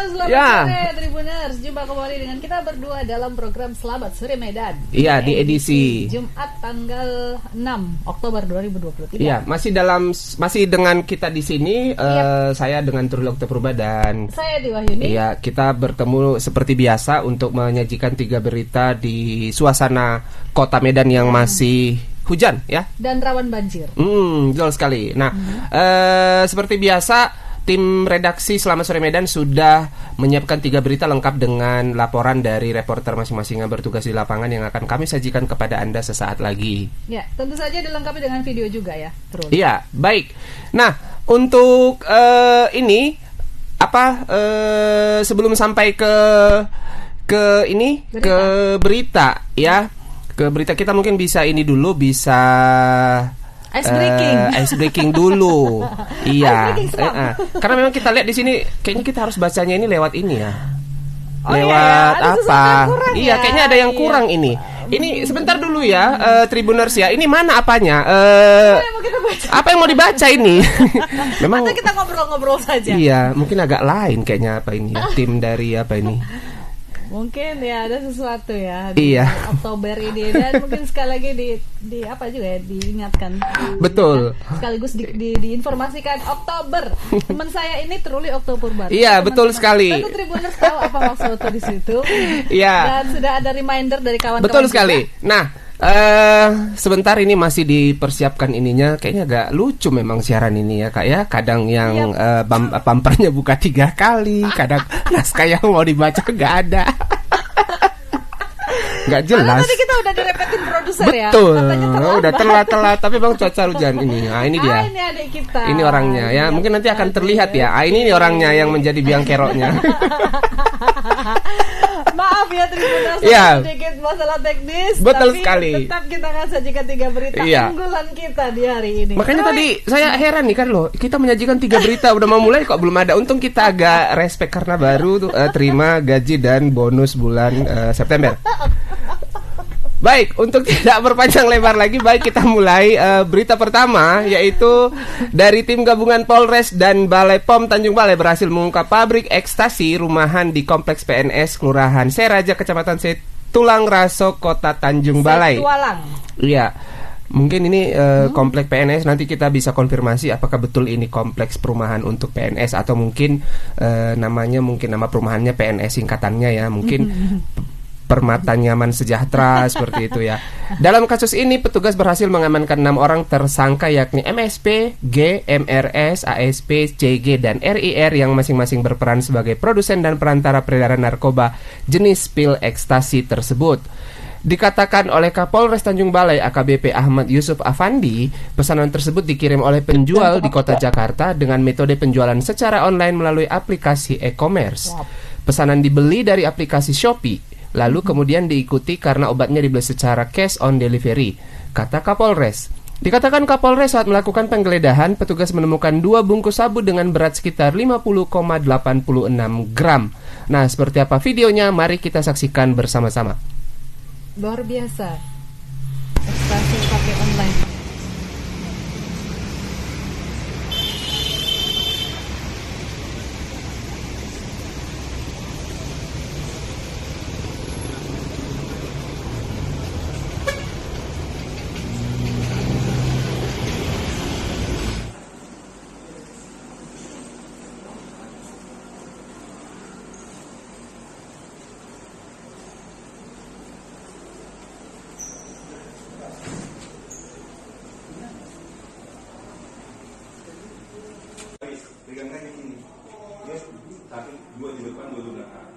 selamat sore Tribuners. Jumpa kembali dengan kita berdua dalam program Selamat Sore Medan. Iya, di edisi Jumat tanggal 6 Oktober 2023. Iya, masih dengan kita di sini. Saya dengan Turul Oktober dan saya Di Wahyuni. Iya, kita bertemu seperti biasa untuk menyajikan 3 berita di suasana Kota Medan yang masih hujan ya dan rawan banjir. Betul sekali. Nah, seperti biasa tim redaksi Selamat Sore Medan sudah menyiapkan 3 berita lengkap dengan laporan dari reporter masing-masing yang bertugas di lapangan yang akan kami sajikan kepada Anda sesaat lagi. Ya, tentu saja dilengkapi dengan video juga ya, Trul. Iya, baik. Nah, untuk ini sebelum sampai ke berita ya. Ke berita kita mungkin bisa ice breaking dulu. Iya. Karena memang kita lihat di sini kayaknya kita harus bacanya ini lewat ini ya. Lewat apa? Iya, kayaknya ada yang kurang ini. Ini sebentar dulu ya, Tribuners ya. Ini mana apanya? Apa yang mau dibaca ini? Memang atau kita ngobrol-ngobrol saja. Iya, mungkin agak lain kayaknya apa ini ya, tim dari apa ini. Mungkin ya ada sesuatu ya di Oktober ini, dan mungkin sekali lagi di apa juga ya diingatkan. Betul. Sekaligus diinformasikan Oktober. Teman saya ini Truli Oktober baru. Iya, betul sekali. Tentu Tribuners tahu apa maksudnya di situ. Iya. Dan sudah ada reminder dari kawan-kawan. Betul juga. sekali. Nah, sebentar ini masih dipersiapkan ininya. Kayaknya agak lucu memang siaran ini ya Kak ya. Kadang yang bumpernya buka 3 kali, kadang naskah yang mau dibaca nggak ada. Nggak jelas. Tadi kita udah direpetin produser ya. Betul. Udah telat. Tapi bang cuaca hujan ini. Nah, ini dia. Ini adik kita. Ini orangnya ya. Mungkin nanti akan terlihat ya. Ini orangnya yang menjadi biang keroknya. Maaf ya Tribuners, sedikit masalah teknis. Betul tapi sekali. Tetap kita akan sajikan 3 berita unggulan kita di hari ini. Makanya tadi saya heran nih kan loh, kita menyajikan 3 berita udah mau mulai kok belum ada. Untung kita agak respect karena baru terima gaji dan bonus bulan September. Baik, untuk tidak berpanjang lebar lagi, baik kita mulai berita pertama, yaitu dari tim gabungan Polres dan Balai POM Tanjung Balai berhasil mengungkap pabrik ekstasi rumahan di Kompleks PNS Kelurahan Seraja, Kecamatan Setulang Raso, Kota Tanjung Balai. Iya. Mungkin ini kompleks PNS, nanti kita bisa konfirmasi apakah betul ini kompleks perumahan untuk PNS atau mungkin namanya nama perumahannya PNS singkatannya ya, mungkin Permata Nyaman Sejahtera seperti itu ya. Dalam kasus ini petugas berhasil mengamankan 6 orang tersangka yakni MSP, G, MRS, ASP, CG dan RIR yang masing-masing berperan sebagai produsen dan perantara peredaran narkoba jenis pil ekstasi tersebut. Dikatakan oleh Kapolres Tanjung Balai AKBP Ahmad Yusuf Afandi, pesanan tersebut dikirim oleh penjual di Kota Jakarta dengan metode penjualan secara online melalui aplikasi e-commerce. Pesanan dibeli dari aplikasi Shopee, lalu kemudian diikuti karena obatnya dibeli secara cash on delivery, kata Kapolres. Dikatakan Kapolres saat melakukan penggeledahan, petugas menemukan 2 bungkus sabu dengan berat sekitar 50,86 gram. Nah, seperti apa videonya? Mari kita saksikan bersama-sama. Luar biasa. Ekstasi pakai online. Pegangnya di sini, yes, tapi 2 di depan, 2 di belakang.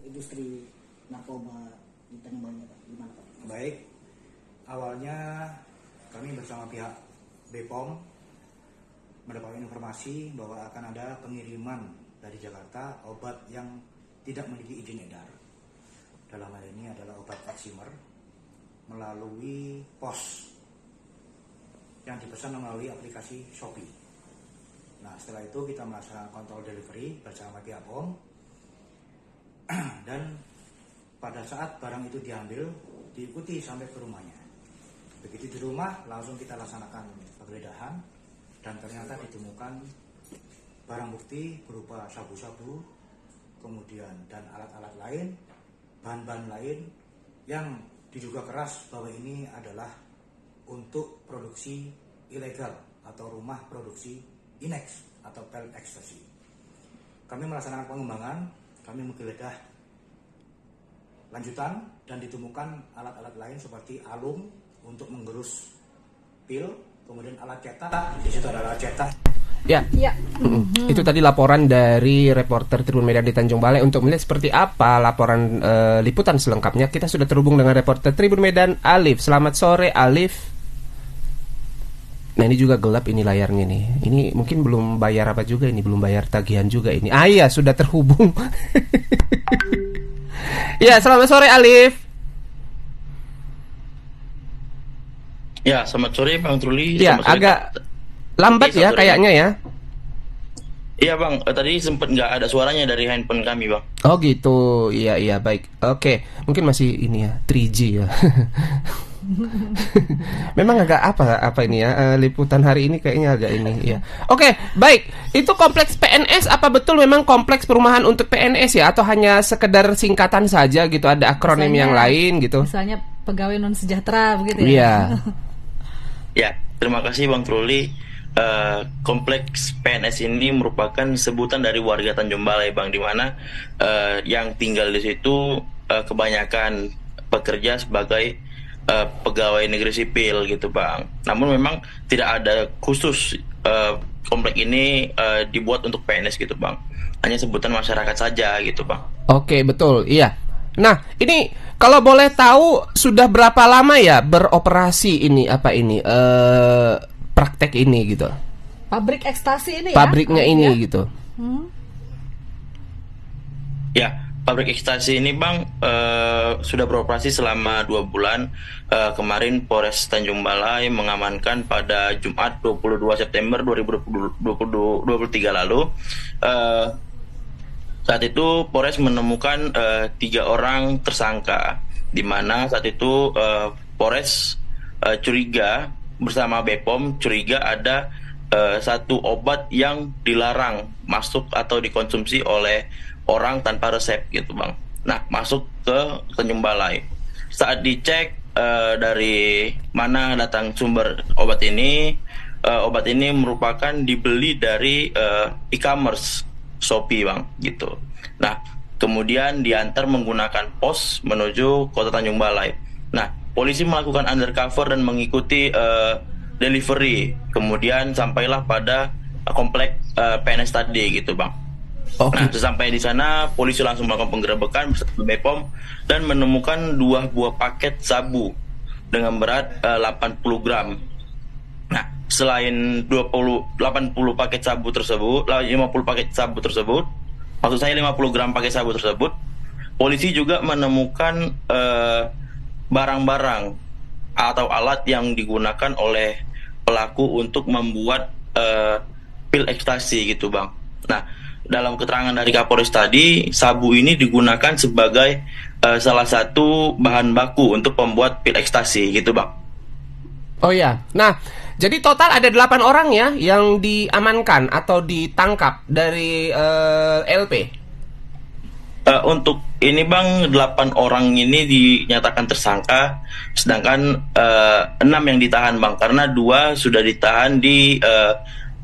Industri narkoba di Tanjung Balai, gimana Pak? Baik, awalnya kami bersama pihak BPOM mendapatkan informasi bahwa akan ada pengiriman dari Jakarta obat yang tidak memiliki izin edar. Dalam hal ini adalah obat Alzheimer melalui pos yang dipesan melalui aplikasi Shopee. Nah, setelah itu kita melaksanakan kontrol delivery bersama pihak POM dan pada saat barang itu diambil diikuti sampai ke rumahnya. Begitu di rumah langsung kita laksanakan penggeledahan dan ternyata ditemukan barang bukti berupa sabu-sabu, kemudian dan alat-alat lain, bahan-bahan lain yang diduga keras bahwa ini adalah untuk produksi ilegal atau rumah produksi INEX atau pil ekstasi. Kami melaksanakan pengembangan, kami menggeledah lanjutan dan ditemukan alat-alat lain seperti alung untuk menggerus pil, kemudian alat cetak, di situ ada alat cetak. Ya. Ya. Itu tadi laporan dari reporter Tribun Medan di Tanjung Balai. Untuk melihat seperti apa laporan liputan selengkapnya, kita sudah terhubung dengan reporter Tribun Medan Alif. Selamat sore Alif. Nah ini juga gelap ini layarnya nih. Ini mungkin belum bayar apa juga ini, belum bayar tagihan juga ini. Ah iya sudah terhubung. Ya selamat sore Alif. Ya selamat sore Bang Truli. Ya agak lambat ya kayaknya ya. Iya Bang, tadi sempat nggak ada suaranya dari handphone kami Bang. Oh gitu, iya baik. Oke, mungkin masih ini ya 3G ya. Memang agak apa ini ya, liputan hari ini kayaknya agak ini ya. Oke, baik. Itu kompleks PNS apa betul memang kompleks perumahan untuk PNS ya, atau hanya sekedar singkatan saja gitu, ada akronim yang lain gitu? Misalnya pegawai non sejahtera begitu ya. Iya. Ya, terima kasih Bang Truli. Kompleks PNS ini merupakan sebutan dari warga Tanjung Balai Bang, di mana yang tinggal di situ kebanyakan bekerja sebagai pegawai negeri sipil gitu Bang. Namun memang tidak ada khusus komplek ini dibuat untuk PNS gitu Bang. Hanya sebutan masyarakat saja gitu Bang. Oke betul, iya. Nah ini kalau boleh tahu sudah berapa lama ya beroperasi ini praktek ini gitu? Pabrik ekstasi ini ya? Pabriknya ini gitu. Ya, pabrik ekstasi ini Bang sudah beroperasi selama 2 bulan. Kemarin Polres Tanjung Balai mengamankan pada Jumat 22 September 2023 lalu. Saat itu Polres menemukan 3 orang tersangka, di mana saat itu Polres curiga bersama BPOM curiga ada satu obat yang dilarang masuk atau dikonsumsi oleh orang tanpa resep gitu Bang. Nah masuk ke Tanjung Balai. Saat dicek dari mana datang sumber obat ini merupakan dibeli dari e-commerce Shopee Bang gitu. Nah kemudian diantar menggunakan pos menuju Kota Tanjung Balai. Nah polisi melakukan undercover dan mengikuti delivery, kemudian sampailah pada komplek PNS tadi gitu Bang. Okay. Nah sesampai di sana polisi langsung melakukan penggerebekan bersama BPOM dan menemukan 2 buah paket sabu dengan berat 80 gram. Nah selain 80 paket sabu tersebut, 50 paket sabu tersebut, maksud saya 50 gram paket sabu tersebut, polisi juga menemukan barang-barang atau alat yang digunakan oleh pelaku untuk membuat pil ekstasi gitu Bang. Nah dalam keterangan dari Kapolres tadi, sabu ini digunakan sebagai salah satu bahan baku untuk membuat pil ekstasi gitu Bang. Oh ya, nah jadi total ada 8 orang ya yang diamankan atau ditangkap dari LP. Untuk ini Bang, 8 orang ini dinyatakan tersangka, sedangkan 6 yang ditahan Bang, karena 2 sudah ditahan di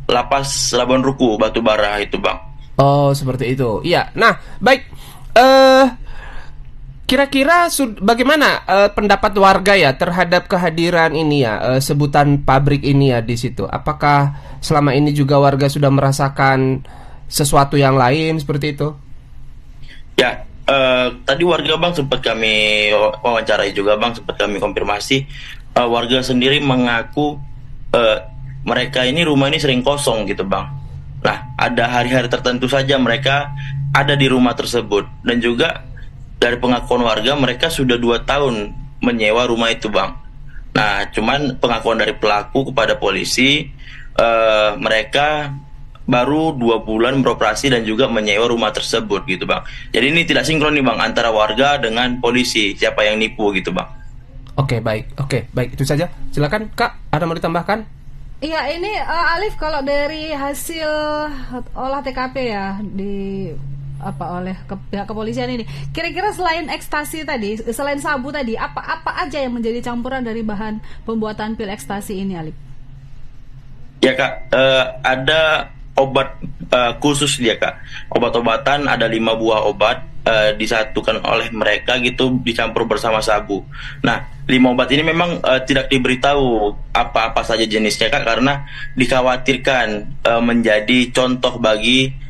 Lapas Labuan Ruku Batubara itu Bang. Oh seperti itu. Iya. Nah baik. Kira-kira bagaimana pendapat warga ya terhadap kehadiran ini ya, sebutan pabrik ini ya di situ? Apakah selama ini juga warga sudah merasakan sesuatu yang lain seperti itu? Ya, tadi warga Bang sempat kami wawancarai juga Bang, sempat kami konfirmasi. Warga sendiri mengaku mereka ini rumah ini sering kosong gitu Bang. Nah, ada hari-hari tertentu saja mereka ada di rumah tersebut. Dan juga dari pengakuan warga mereka sudah 2 tahun menyewa rumah itu Bang. Nah, cuman pengakuan dari pelaku kepada polisi, mereka baru 2 bulan beroperasi dan juga menyewa rumah tersebut gitu Bang. Jadi ini tidak sinkron nih Bang antara warga dengan polisi, siapa yang nipu gitu Bang. Oke, baik. Itu saja. Silakan Kak, ada mau ditambahkan? Iya, ini Alif, kalau dari hasil olah TKP ya oleh pihak kepolisian ini, kira-kira selain ekstasi tadi, selain sabu tadi, apa aja yang menjadi campuran dari bahan pembuatan pil ekstasi ini, Alif? Ya Kak, ada obat khusus dia Kak. Obat-obatan ada 5 buah obat disatukan oleh mereka gitu, dicampur bersama sabu. Nah, 5 obat ini memang tidak diberitahu apa-apa saja jenisnya Kak, karena dikhawatirkan menjadi contoh bagi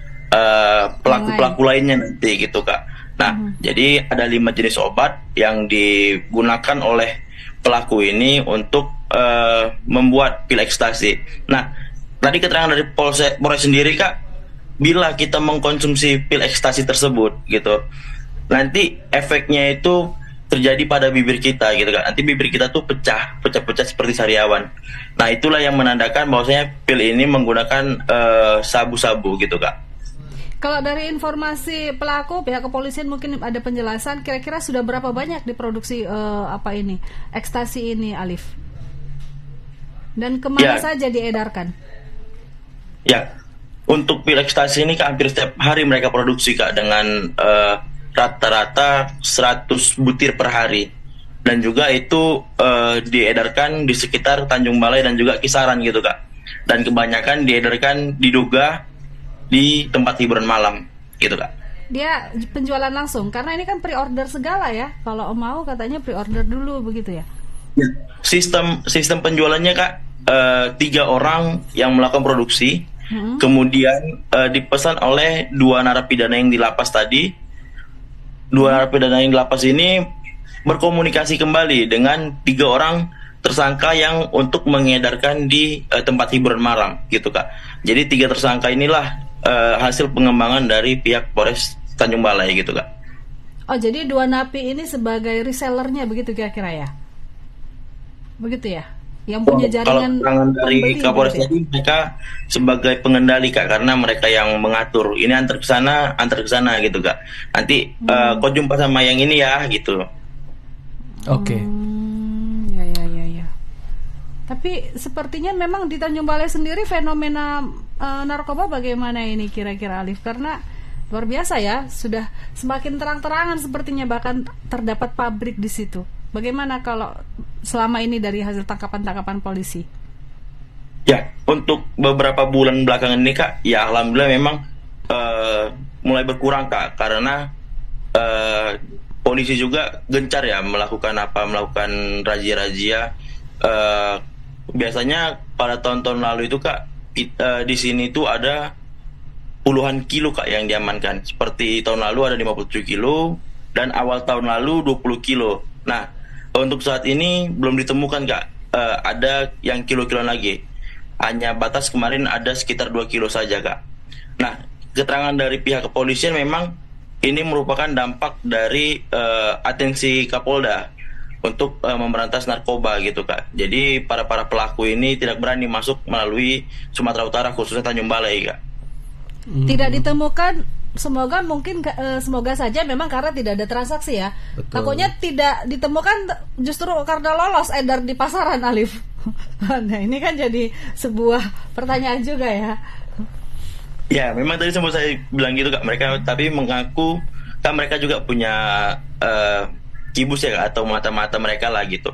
pelaku-pelaku lainnya nanti gitu Kak. Nah, jadi ada 5 jenis obat yang digunakan oleh pelaku ini untuk membuat pil ekstasi. Nah, tadi keterangan dari Polres sendiri Kak, bila kita mengkonsumsi pil ekstasi tersebut gitu, nanti efeknya itu terjadi pada bibir kita gitu kan. Nanti bibir kita tuh pecah seperti sariawan. Nah, itulah yang menandakan bahwasanya pil ini menggunakan sabu-sabu gitu Kak. Kalau dari informasi pelaku, pihak kepolisian mungkin ada penjelasan kira-kira sudah berapa banyak diproduksi ekstasi ini, Alif? Dan kemana saja diedarkan? Ya, untuk pil ekstasi ini Kak, hampir setiap hari mereka produksi Kak, dengan rata-rata 100 butir per hari. Dan juga itu diedarkan di sekitar Tanjung Balai dan juga kisaran gitu Kak. Dan kebanyakan diedarkan diduga di tempat hiburan malam gitu Kak. Dia penjualan langsung, karena ini kan pre-order segala ya. Kalau mau katanya pre-order dulu begitu ya. Sistem penjualannya Kak, 3 orang yang melakukan produksi, kemudian dipesan oleh 2 narapidana yang di lapas tadi. 2 narapidana yang di lapas ini berkomunikasi kembali dengan 3 orang tersangka yang untuk mengedarkan di tempat hiburan malam gitu Kak. Jadi 3 tersangka inilah hasil pengembangan dari pihak Polres Tanjung Balai gitu Kak. Oh, jadi 2 napi ini sebagai resellernya begitu kira-kira ya? Begitu ya? Yang punya jaringan. Kalau dari Kapolres tadi, mereka sebagai pengendali Kak, karena mereka yang mengatur. Ini antar ke sana gitu Kak. Nanti kau jumpa sama yang ini ya gitu. Oke. Ya. Tapi sepertinya memang di Tanjung Balai sendiri fenomena narkoba bagaimana ini kira-kira, Alif? Karena luar biasa ya, sudah semakin terang-terangan sepertinya, bahkan terdapat pabrik di situ. Bagaimana kalau selama ini dari hasil tangkapan-tangkapan polisi? Ya, untuk beberapa bulan belakangan ini Kak, ya alhamdulillah memang mulai berkurang Kak, karena polisi juga gencar ya melakukan razia-razia. Biasanya pada tahun-tahun lalu itu Kak, di sini tuh ada puluhan kilo Kak yang diamankan. Seperti tahun lalu ada 57 kilo dan awal tahun lalu 20 kilo. Nah, untuk saat ini belum ditemukan Kak, ada yang kilo-kilo lagi. Hanya batas kemarin ada sekitar 2 kilo saja Kak. Nah, keterangan dari pihak kepolisian memang ini merupakan dampak dari atensi Kapolda untuk memberantas narkoba gitu Kak. Jadi para pelaku ini tidak berani masuk melalui Sumatera Utara, khususnya Tanjung Balai Kak. Tidak ditemukan, semoga saja memang karena tidak ada transaksi ya. Betul. Takutnya tidak ditemukan justru karena lolos edar di pasaran, Alif. Nah, ini kan jadi sebuah pertanyaan juga ya. Ya, memang tadi sempat saya bilang gitu Kak. Mereka tapi mengaku kan mereka juga punya kibus ya Kak, atau mata-mata mereka lah gitu.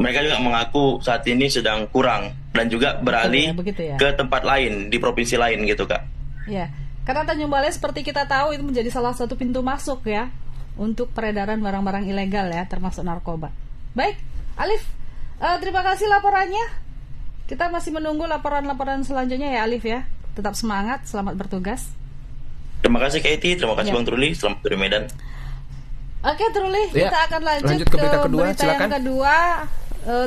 Mereka juga mengaku saat ini sedang kurang dan juga beralih begitu ya. Ke tempat lain di provinsi lain gitu Kak. Ya, karena Tanjung Balai seperti kita tahu itu menjadi salah satu pintu masuk ya untuk peredaran barang-barang ilegal ya, termasuk narkoba. Baik, Alif, terima kasih laporannya. Kita masih menunggu laporan-laporan selanjutnya ya Alif ya. Tetap semangat, selamat bertugas. Terima kasih Katie, terima kasih Bang Truli, selamat dari Medan. Oke Truli, kita akan lanjut ke berita kedua, berita silakan. yang kedua.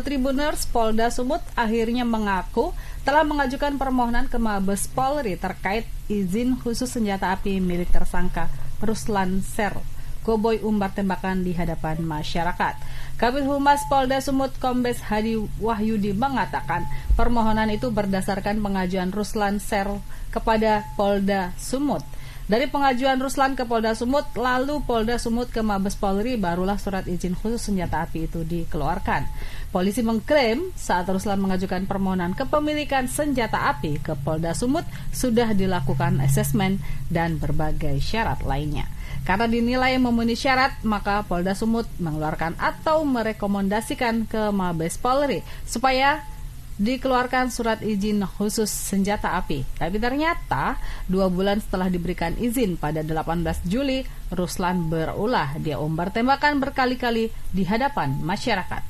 Tribuners Polda Sumut akhirnya mengaku telah mengajukan permohonan ke Mabes Polri terkait izin khusus senjata api milik tersangka Ruslan Ser Goboy umbar tembakan di hadapan masyarakat. Kabid Humas Polda Sumut Kombes Hadi Wahyudi mengatakan permohonan itu berdasarkan pengajuan Ruslan Ser kepada Polda Sumut. Dari pengajuan Ruslan ke Polda Sumut, lalu Polda Sumut ke Mabes Polri, barulah surat izin khusus senjata api itu dikeluarkan. Polisi mengklaim saat Ruslan mengajukan permohonan kepemilikan senjata api ke Polda Sumut sudah dilakukan asesmen dan berbagai syarat lainnya. Karena dinilai memenuhi syarat, maka Polda Sumut mengeluarkan atau merekomendasikan ke Mabes Polri supaya dikeluarkan surat izin khusus senjata api. Tapi ternyata 2 bulan setelah diberikan izin pada 18 Juli, Ruslan berulah dia umbar tembakan berkali-kali di hadapan masyarakat.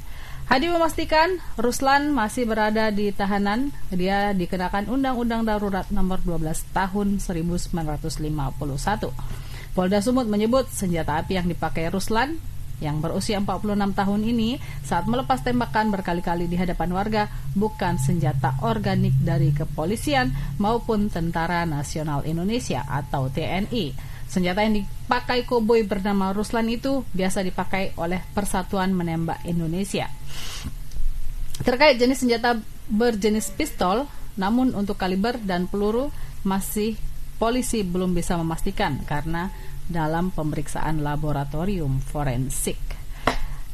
Hadi memastikan Ruslan masih berada di tahanan. Dia dikenakan Undang-Undang Darurat Nomor 12 Tahun 1951. Polda Sumut menyebut senjata api yang dipakai Ruslan yang berusia 46 tahun ini saat melepas tembakan berkali-kali di hadapan warga bukan senjata organik dari kepolisian maupun Tentara Nasional Indonesia atau TNI. Senjata yang dipakai koboi bernama Ruslan itu biasa dipakai oleh Persatuan Menembak Indonesia. Terkait jenis senjata berjenis pistol, namun untuk kaliber dan peluru masih polisi belum bisa memastikan karena dalam pemeriksaan laboratorium forensik.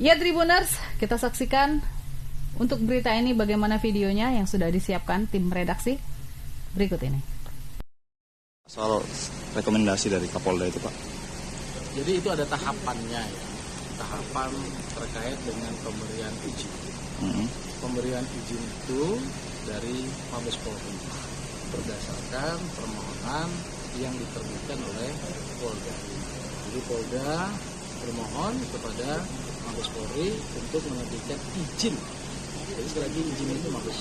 Ya Tribuners, kita saksikan untuk berita ini bagaimana videonya yang sudah disiapkan tim redaksi berikut ini. Soal rekomendasi dari Kapolda itu Pak. Jadi itu ada tahapannya ya. Tahapan terkait dengan pemberian izin. Pemberian izin itu dari Mabes Polri berdasarkan permohonan yang diterbitkan oleh Polda. Jadi Polda bermohon kepada Mabes Polri untuk menerbitkan izin. Jadi sekali lagi izin itu Mabes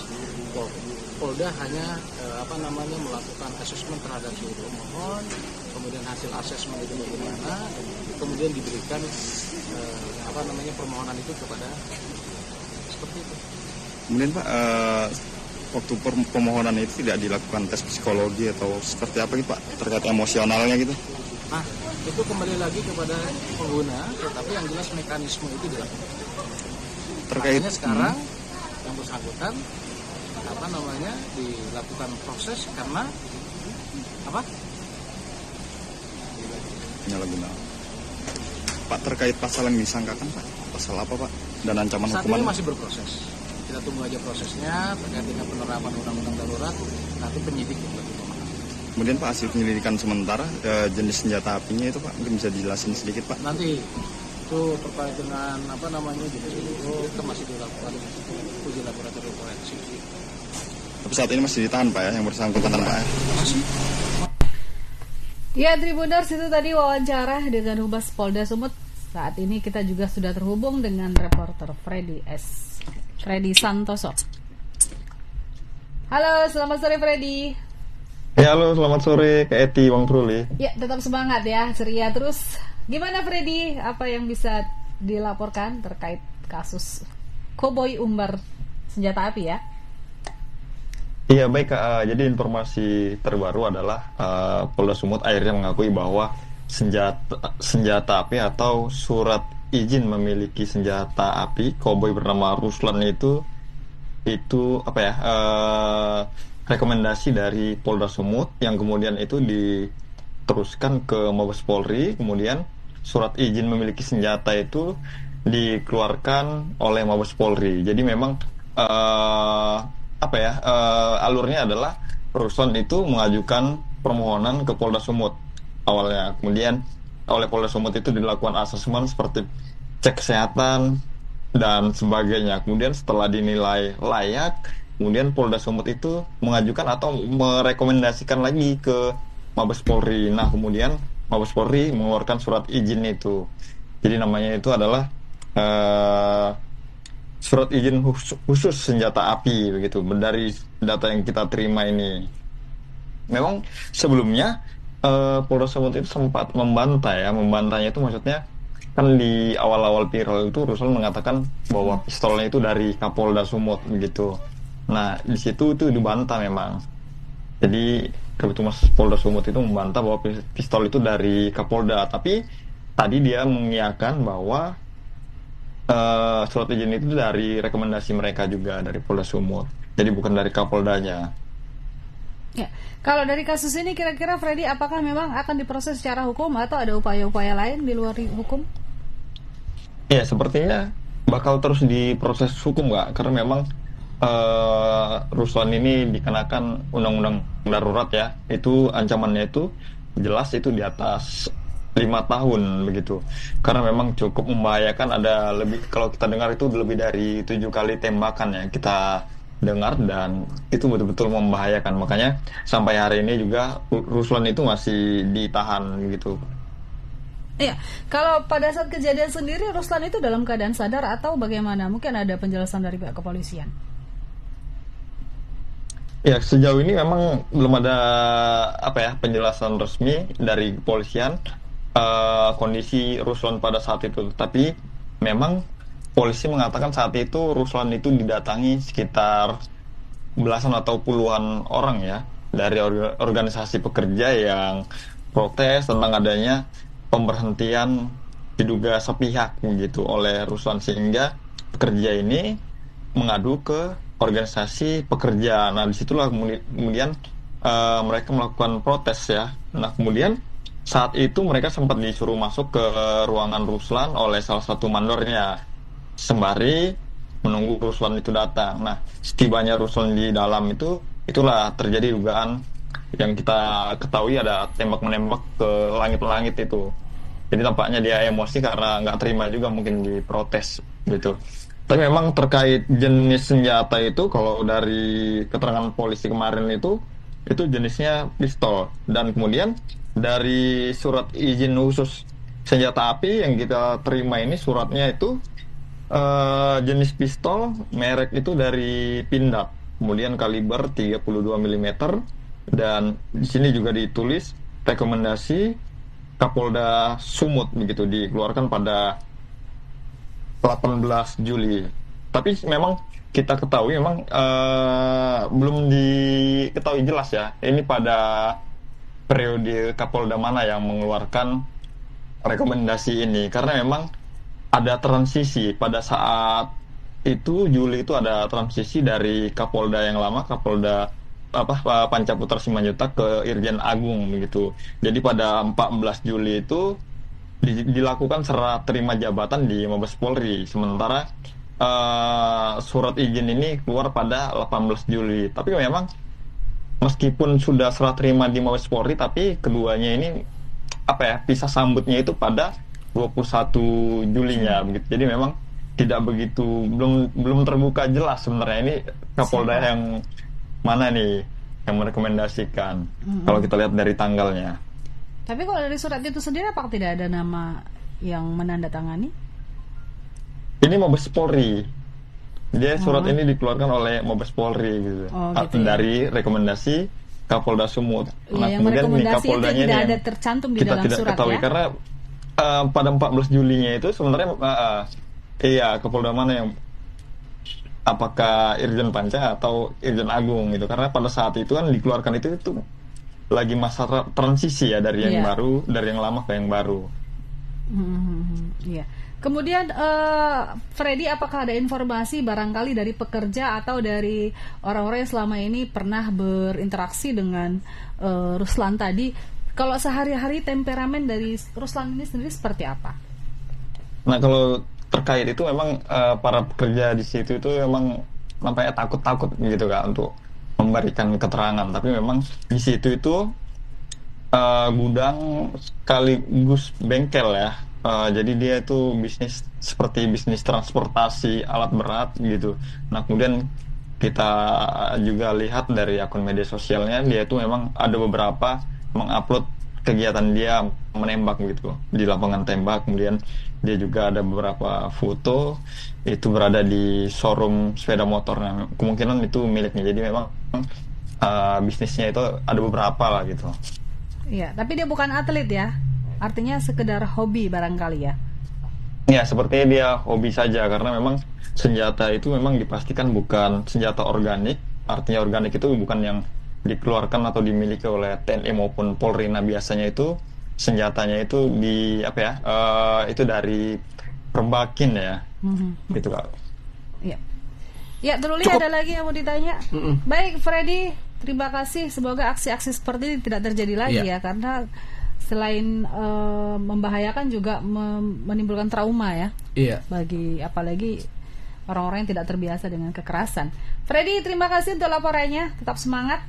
Polri. Polda hanya melakukan asesmen terhadap si pemohon, kemudian hasil asesmen itu bagaimana, kemudian diberikan permohonan itu kepada seperti itu. Kemudian Pak, waktu pemohonan itu tidak dilakukan tes psikologi atau seperti apa gitu Pak, terkait emosionalnya gitu? Nah, itu kembali lagi kepada pengguna, tetapi yang jelas mekanisme itu dilakukan. Terkait makanya sekarang yang bersangkutan dilakukan proses karena apa? Penyalahgunaan. Pak, terkait pasal yang disangkakan Pak, pasal apa Pak? Dan ancaman saat hukuman? Saat ini masih berproses. Kita tunggu aja prosesnya terkait dengan penerapan undang-undang darurat. Nanti penyidik lebih memahami. Kemudian Pak, hasil penyelidikan sementara jenis senjata apinya itu Pak, mungkin bisa dijelasin sedikit Pak? Nanti itu terkait dengan jenis itu kita masih dilakukan uji laboratorium forensik. Tapi saat ini masih ditahan Pak ya, yang bersangkutan Pak ya? Masih. Ya Tribuners, itu tadi wawancara dengan Humas Polda Sumut. Saat ini kita juga sudah terhubung dengan reporter Freddy Santoso. Halo, selamat sore Freddy. Ya halo, selamat sore Kak Eti, Bang Truli. Ya, tetap semangat ya, ceria terus. Gimana Freddy, apa yang bisa dilaporkan terkait kasus koboi umbar senjata api ya? Iya baik Kak, jadi informasi terbaru adalah Polda Sumut akhirnya mengakui bahwa senjata api atau surat izin memiliki senjata api koboi bernama Ruslan itu rekomendasi dari Polda Sumut yang kemudian itu diteruskan ke Mabes Polri. Kemudian surat izin memiliki senjata itu dikeluarkan oleh Mabes Polri. Jadi memang alurnya adalah Ruslan itu mengajukan permohonan ke Polda Sumut awalnya. Kemudian oleh Polda Sumut itu dilakukan asesmen seperti cek kesehatan dan sebagainya. Kemudian setelah dinilai layak, kemudian Polda Sumut itu mengajukan atau merekomendasikan lagi ke Mabes Polri. Nah, kemudian Mabes Polri mengeluarkan surat izin itu. Jadi namanya itu adalah surat izin khusus senjata api begitu. Dari data yang kita terima ini, memang sebelumnya Polda Sumut itu sempat membantahnya itu maksudnya kan di awal-awal viral itu Ruslan mengatakan bahwa pistolnya itu dari Kapolda Sumut begitu. Nah di situ itu dibantah memang. Jadi Kabitumas Polda Sumut itu membantah bahwa pistol itu dari Kapolda, tapi tadi dia mengiyakan bahwa surat izin itu dari rekomendasi mereka juga dari Polda Sumut. Jadi bukan dari Kapoldanya. Ya, kalau dari kasus ini kira-kira Freddy, apakah memang akan diproses secara hukum atau ada upaya-upaya lain di luar hukum? Ya, sepertinya bakal terus diproses hukum nggak? Karena memang Ruslan ini dikenakan undang-undang darurat ya. Itu ancamannya itu jelas itu di atas 5 tahun begitu. Karena memang cukup membahayakan, ada lebih, kalau kita dengar itu lebih dari 7 kali tembakan ya kita dengar, dan itu betul-betul membahayakan. Makanya sampai hari ini juga Ruslan itu masih ditahan gitu. Iya, kalau pada saat kejadian sendiri Ruslan itu dalam keadaan sadar atau bagaimana? Mungkin ada penjelasan dari pihak kepolisian. Ya, sejauh ini memang belum ada penjelasan resmi dari kepolisian kondisi Ruslan pada saat itu. Tapi memang polisi mengatakan saat itu Ruslan itu didatangi sekitar belasan atau puluhan orang ya, dari organisasi pekerja yang protes tentang adanya pemberhentian diduga sepihak begitu oleh Ruslan, sehingga pekerja ini mengadu ke organisasi pekerja. Nah, disitulah kemudian mereka melakukan protes ya. Nah, kemudian saat itu mereka sempat disuruh masuk ke ruangan Ruslan oleh salah satu mandornya sembari menunggu Ruslan itu datang. Nah, setibanya Ruslan di dalam itulah terjadi dugaan yang kita ketahui ada tembak-menembak ke langit-langit itu. Jadi tampaknya dia emosi karena nggak terima juga mungkin diprotes gitu. Tapi memang terkait jenis senjata itu, kalau dari keterangan polisi kemarin itu jenisnya pistol. Dan kemudian dari surat izin khusus senjata api yang kita terima ini, suratnya itu jenis pistol merek itu dari Pindad, kemudian kaliber 32 mm, dan di sini juga ditulis rekomendasi Kapolda Sumut begitu, dikeluarkan pada 18 Juli. Tapi memang kita ketahui memang belum diketahui jelas ya, ini pada periode Kapolda mana yang mengeluarkan rekomendasi ini, karena memang ada transisi pada saat itu, Juli itu ada transisi dari Kapolda yang lama, Kapolda Pancaputra Simanjuntak ke Irjen Agung begitu. Jadi pada 14 Juli itu dilakukan serah terima jabatan di Mabes Polri. Sementara surat izin ini keluar pada 18 Juli. Tapi memang meskipun sudah serah terima di Mabes Polri, tapi keduanya ini pisah sambutnya itu pada 21 Julinya begitu. Jadi memang tidak begitu, belum terbuka jelas sebenarnya ini Kapolda yang mana nih yang merekomendasikan kalau kita lihat dari tanggalnya. Tapi kalau dari surat itu sendiri apakah tidak ada nama yang menandatangani? Ini Mabes Polri. Dia surat ini dikeluarkan oleh Mabes Polri gitu. Dari rekomendasi Kapolda Sumut. Nah, yang kemudian nih Kapoldanya tidak ada tercantum di dalam surat ya. Kita tidak ketahui karena pada 14 Julinya itu sebenarnya Kapolda mana yang, apakah Irjen Panca atau Irjen Agung gitu, karena pada saat itu kan dikeluarkan itu lagi masa transisi ya, dari yang baru, dari yang lama ke yang baru. Iya. Kemudian Freddy, apakah ada informasi barangkali dari pekerja atau dari orang-orang yang selama ini pernah berinteraksi dengan Ruslan tadi, kalau sehari-hari temperamen dari Ruslan ini sendiri seperti apa? Nah, kalau terkait itu memang para pekerja di situ itu memang nampaknya takut-takut gitu kan untuk memberikan keterangan. Tapi memang di situ itu gudang sekaligus bengkel ya. Jadi dia itu bisnis seperti bisnis transportasi alat berat gitu. Nah, kemudian kita juga lihat dari akun media sosialnya, dia itu memang ada beberapa mengupload kegiatan dia menembak gitu di lapangan tembak. Kemudian dia juga ada beberapa foto itu berada di showroom sepeda motor. Nah, kemungkinan itu miliknya. Jadi memang bisnisnya itu ada beberapa lah gitu. Iya, tapi dia bukan atlet ya. Artinya sekedar hobi barangkali ya. Ya, sepertinya dia hobi saja, karena memang senjata itu memang dipastikan bukan senjata organik. Artinya organik itu bukan yang dikeluarkan atau dimiliki oleh TNI maupun Polri. Nah, biasanya itu senjatanya itu itu dari perbakin ya. Gitu Kak. Iya. Ya, Truli ada lagi yang mau ditanya? Baik, Freddy, Terima kasih. Semoga aksi-aksi seperti ini tidak terjadi lagi ya, karena selain membahayakan juga menimbulkan trauma ya. Iya. Bagi apalagi orang-orang yang tidak terbiasa dengan kekerasan. Freddy, terima kasih untuk laporannya. Tetap semangat.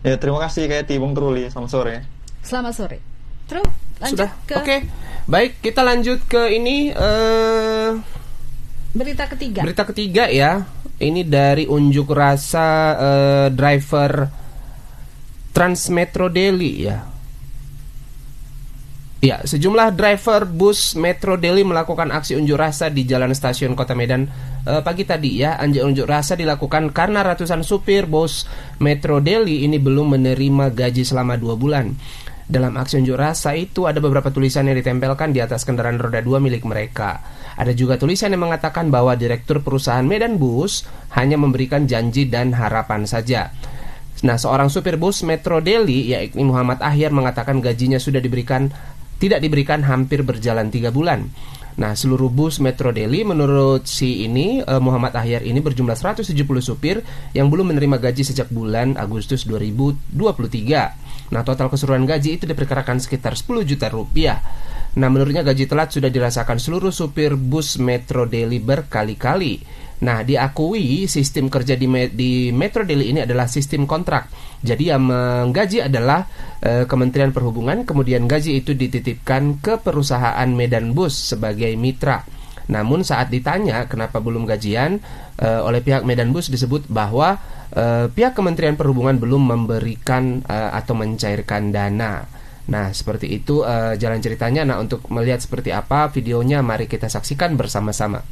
Ya, terima kasih Kayak Bung Truli. Selamat sore. Selamat sore. Terus lanjut Sudah. ke Oke. Baik, kita lanjut ke ini berita ketiga. Berita ketiga ya. Ini dari unjuk rasa driver Transmetro Delhi ya. Ya, sejumlah driver bus Metro Delhi melakukan aksi unjuk rasa di Jalan Stasiun Kota Medan pagi tadi ya. Unjuk rasa dilakukan karena ratusan supir bus Metro Delhi ini belum menerima gaji selama 2 bulan. Dalam aksi unjuk rasa itu ada beberapa tulisan yang ditempelkan di atas kendaraan roda 2 milik mereka. Ada juga tulisan yang mengatakan bahwa direktur perusahaan Medan Bus hanya memberikan janji dan harapan saja. Nah, seorang supir bus Metro Delhi yakni Muhammad Ahyar mengatakan gajinya sudah tidak diberikan hampir berjalan 3 bulan. Nah, seluruh bus Metro Delhi menurut Muhammad Ahyar ini berjumlah 170 supir yang belum menerima gaji sejak bulan Agustus 2023. Nah, total keseluruhan gaji itu diperkirakan sekitar 10 juta rupiah. Nah, menurutnya gaji telat sudah dirasakan seluruh supir bus Metro Delhi berkali-kali. Nah, diakui sistem kerja di Metro Delhi ini adalah sistem kontrak. Jadi yang menggaji adalah Kementerian Perhubungan, kemudian gaji itu dititipkan ke perusahaan Medan Bus sebagai mitra. Namun saat ditanya kenapa belum gajian oleh pihak Medan Bus disebut bahwa pihak Kementerian Perhubungan belum memberikan atau mencairkan dana. Nah, seperti itu jalan ceritanya. Nah, untuk melihat seperti apa videonya, mari kita saksikan bersama-sama.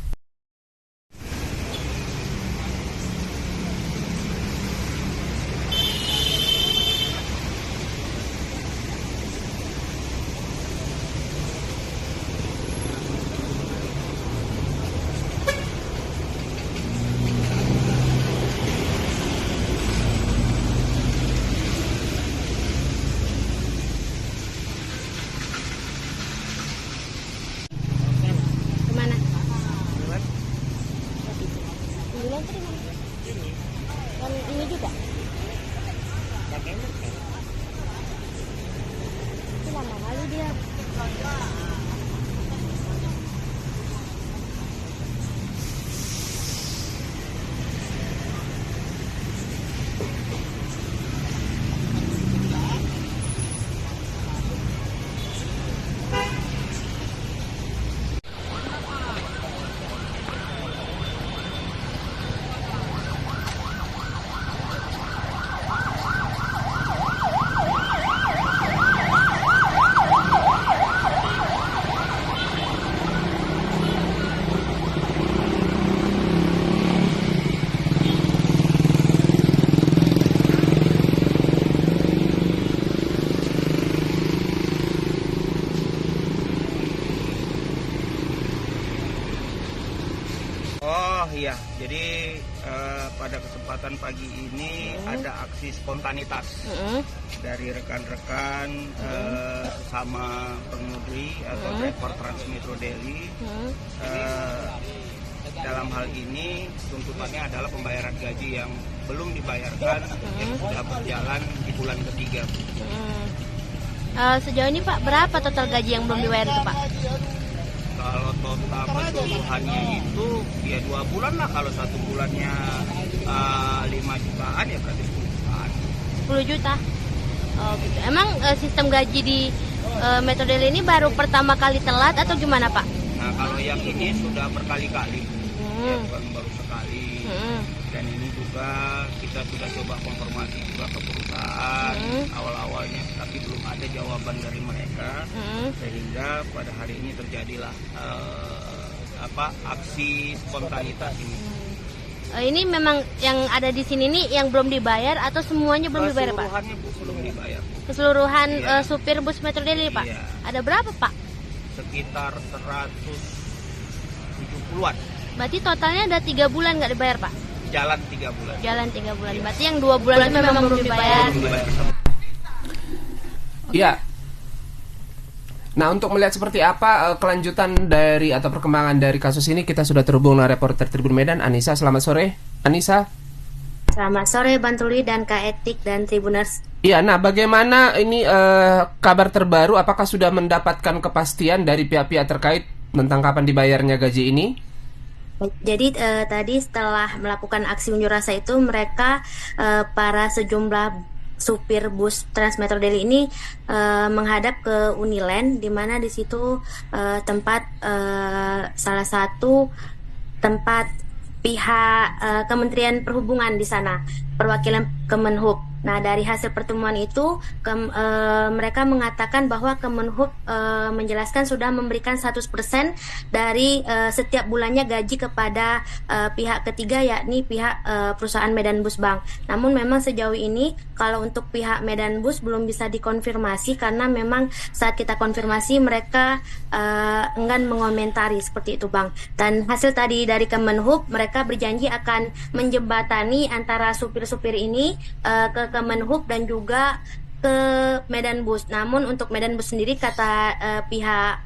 Iya, jadi pada kesempatan pagi ini ada aksi spontanitas dari rekan-rekan sesama pengemudi atau driver Transmetro Delhi. Dalam hal ini tuntutannya adalah pembayaran gaji yang belum dibayarkan yang sudah berjalan di bulan ketiga. Sejauh ini Pak, berapa total gaji yang belum dibayar itu Pak? Kalau total keseluruhannya itu ya 2 bulan lah. Kalau 1 bulannya 5 jutaan ya berarti 10 jutaan. 10 juta? Oh gitu. Emang sistem gaji di Metro Delhi ini baru pertama kali telat atau gimana Pak? Nah, kalau yang ini sudah berkali-kali, ya, bukan baru sekali. Dan ini juga kita sudah coba konfirmasi juga ke perusahaan awal-awalnya, tapi belum ada jawaban dari mereka, sehingga pada hari ini terjadilah aksi spontanitas ini. Ini memang yang ada di sini nih yang belum dibayar atau semuanya belum dibayar Pak? Keseluruhannya belum dibayar. Keseluruhan supir bus Metro Delhi Pak? Iya. Ada berapa Pak? Sekitar 170-an. Berarti totalnya ada 3 bulan nggak dibayar Pak? Jalan 3 bulan. Jalan 3 bulan. Berarti yang 2 bulan itu memang belum dibayar. Iya. Nah, untuk melihat seperti apa kelanjutan dari atau perkembangan dari kasus ini, kita sudah terhubung dengan reporter Tribun Medan, Anissa. Selamat sore, Anissa. Selamat sore Bang Truli dan Kak Etik dan Tribuners. Iya, nah bagaimana ini kabar terbaru? Apakah sudah mendapatkan kepastian dari pihak-pihak terkait tentang kapan dibayarnya gaji ini? Jadi tadi setelah melakukan aksi unjuk rasa itu mereka para sejumlah supir bus Transmetro Daily ini menghadap ke Uniland, di mana di situ tempat salah satu tempat pihak Kementerian Perhubungan di sana, perwakilan Kemenhub. Nah, dari hasil pertemuan itu mereka mengatakan bahwa Kemenhub menjelaskan sudah memberikan 100% dari setiap bulannya gaji kepada pihak ketiga, yakni pihak perusahaan Medan Bus Bank. Namun memang sejauh ini kalau untuk pihak Medan Bus belum bisa dikonfirmasi, karena memang saat kita konfirmasi mereka enggan mengomentari seperti itu, Bang. Dan hasil tadi dari Kemenhub, mereka berjanji akan menjembatani antara supir-supir ini ke Kemenhub dan juga ke Medan Bus. Namun untuk Medan Bus sendiri kata pihak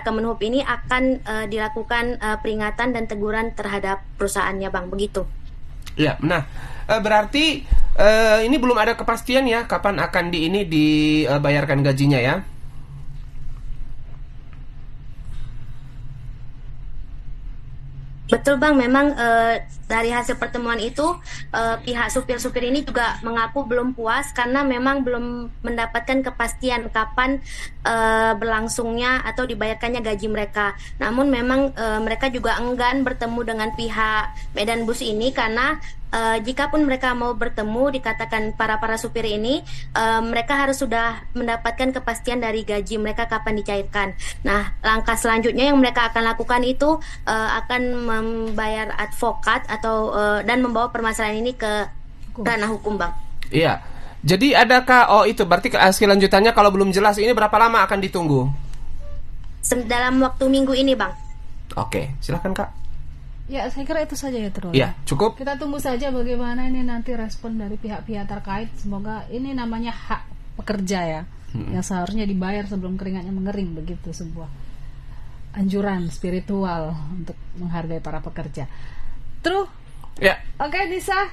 Kemenhub ini akan dilakukan peringatan dan teguran terhadap perusahaannya, Bang, begitu. Ya, nah berarti ini belum ada kepastian ya kapan akan dibayarkan gajinya ya? Betul, Bang, memang dari hasil pertemuan itu pihak supir-supir ini juga mengaku belum puas karena memang belum mendapatkan kepastian kapan berlangsungnya atau dibayarkannya gaji mereka. Namun memang mereka juga enggan bertemu dengan pihak Medan Bus ini karena jikapun mereka mau bertemu, dikatakan para supir ini mereka harus sudah mendapatkan kepastian dari gaji mereka kapan dicairkan. Nah, langkah selanjutnya yang mereka akan lakukan itu akan membayar advokat atau dan membawa permasalahan ini ke ranah hukum, Bang. Iya. Jadi adakah itu berarti hasil lanjutannya kalau belum jelas ini berapa lama akan ditunggu? Dalam waktu minggu ini, Bang. Oke, silakan Kak. Ya, saya kira itu saja ya, Trul. Ya, cukup. Kita tunggu saja bagaimana ini nanti respon dari pihak-pihak terkait. Semoga ini namanya hak pekerja ya, yang seharusnya dibayar sebelum keringatnya mengering, begitu sebuah anjuran spiritual untuk menghargai para pekerja. True? Ya. Oke, Nisa.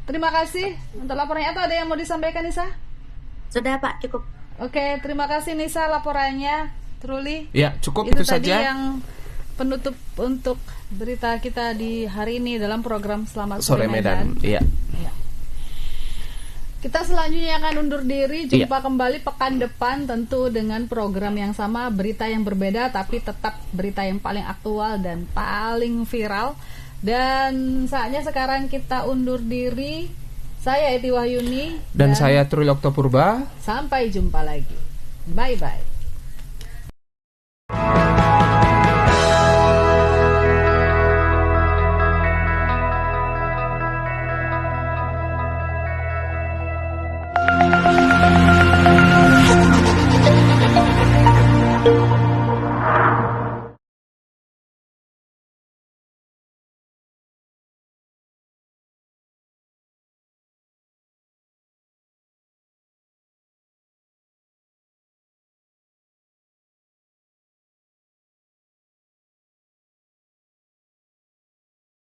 Terima kasih untuk laporannya. Atau ada yang mau disampaikan, Nisa? Sudah, Pak, cukup. Oke, terima kasih Nisa laporannya. Truli. Ya, cukup itu saja. Tadi yang penutup untuk berita kita di hari ini dalam program Selamat Sore Medan. Iya. Ya. Kita selanjutnya akan undur diri. Jumpa kembali pekan depan, tentu dengan program yang sama, berita yang berbeda, tapi tetap berita yang paling aktual dan paling viral. Dan saatnya sekarang kita undur diri. Saya Eti Wahyuni dan saya Truli Oktopurba. Sampai jumpa lagi. Bye-bye.